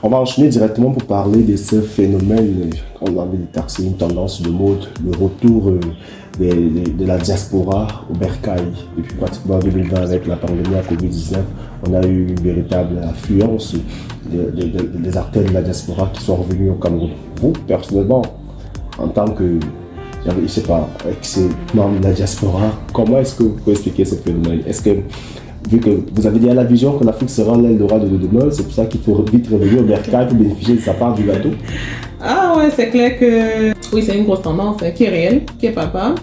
On va enchaîner directement pour parler de ce phénomène, on avait taxé une tendance de mode, le retour de la diaspora au bercail. Depuis pratiquement 2020 avec la pandémie à Covid-19, on a eu une véritable affluence des acteurs de la diaspora qui sont revenus au Cameroun. Vous, personnellement, en tant que, je ne sais pas, ex-membre de la diaspora, comment est-ce que vous pouvez expliquer ce phénomène? Est-ce que, vu que vous avez dit à la vision que l'Afrique sera l'Eldorado de demain, c'est pour ça qu'il faut vite revenir au bercail pour bénéficier de sa part du gâteau? Ah ouais, c'est clair que oui, c'est une grosse tendance qui est réelle, qui est palpable.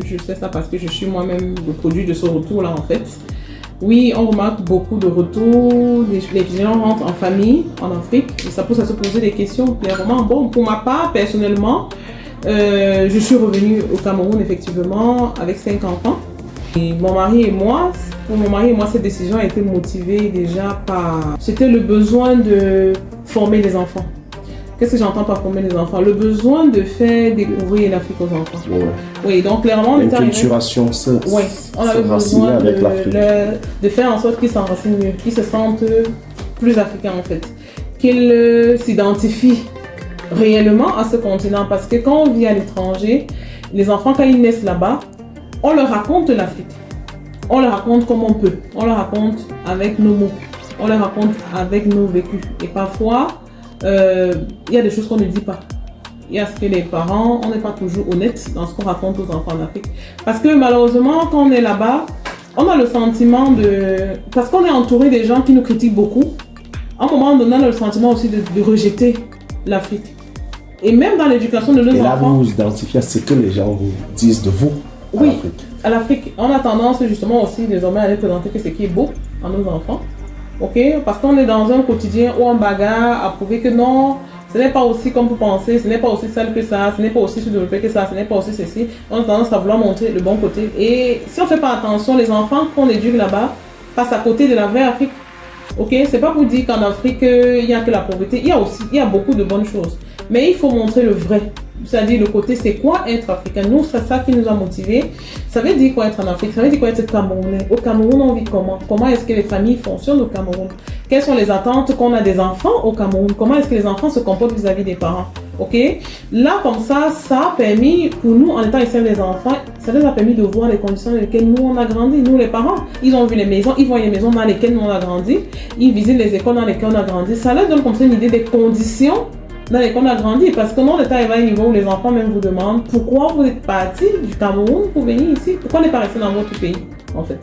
Je sais ça parce que je suis moi-même le produit de ce retour-là en fait. Oui, on remarque beaucoup de retours, les gens rentrent en famille en Afrique et ça pousse à se poser des questions clairement. Bon, pour ma part, personnellement, je suis revenue au Cameroun effectivement avec 5 enfants. Et mon mari et moi, cette décision a été motivée déjà par... C'était le besoin de former des enfants. Qu'est-ce que j'entends par former les enfants? Le besoin de faire découvrir l'Afrique aux enfants. Ouais. Oui, donc clairement, on avait besoin de faire en sorte qu'ils s'enracinent mieux, qu'ils se sentent plus africains en fait, qu'ils s'identifient réellement à ce continent. Parce que quand on vit à l'étranger, les enfants, quand ils naissent là-bas, on leur raconte l'Afrique. On leur raconte comme on peut. On leur raconte avec nos mots. On leur raconte avec nos vécus. Et parfois, il y a des choses qu'on ne dit pas. Il y a ce que les parents, on n'est pas toujours honnête dans ce qu'on raconte aux enfants d'Afrique. Parce que malheureusement, quand on est là-bas, on a le sentiment de... Parce qu'on est entouré des gens qui nous critiquent beaucoup, à un moment donné, on a le sentiment aussi de rejeter l'Afrique. Et même dans l'éducation de nos enfants... Et là, vous vous identifiez à ce que les gens vous disent de vous, à l'Afrique. À l'Afrique, on a tendance justement aussi désormais à aller présenter que ce qui est beau à nos enfants. Ok, parce qu'on est dans un quotidien où on bagarre à prouver que non, ce n'est pas aussi comme vous pensez, ce n'est pas aussi sale que ça, ce n'est pas aussi sous-développé que ça, ce n'est pas aussi ceci. On a tendance à vouloir montrer le bon côté. Et si on ne fait pas attention, les enfants qu'on éduque là-bas passent à côté de la vraie Afrique. Ok, c'est pas pour dire qu'en Afrique, il n'y a que la pauvreté. Il y a beaucoup de bonnes choses. Mais il faut montrer le vrai. C'est-à-dire le côté, c'est quoi être africain? Nous, c'est ça qui nous a motivés. Ça veut dire quoi être en Afrique? Ça veut dire quoi être camerounais? Au Cameroun, on vit comment? Comment est-ce que les familles fonctionnent au Cameroun? Quelles sont les attentes qu'on a des enfants au Cameroun? Comment est-ce que les enfants se comportent vis-à-vis des parents? Ok? Là, comme ça a permis, pour nous, en étant ici des enfants, ça nous a permis de voir les conditions dans lesquelles nous, on a grandi. Nous, les parents, ils ont vu les maisons, ils voient les maisons dans lesquelles nous, on a grandi. Ils visitent les écoles dans lesquelles on a grandi. Ça leur donne comme ça une idée des conditions dans lesquelles on a grandi. Parce que nous, on est arrivé à un niveau où les enfants même vous demandent pourquoi vous êtes partis du Cameroun pour venir ici. Pourquoi on n'est pas resté dans votre pays, en fait.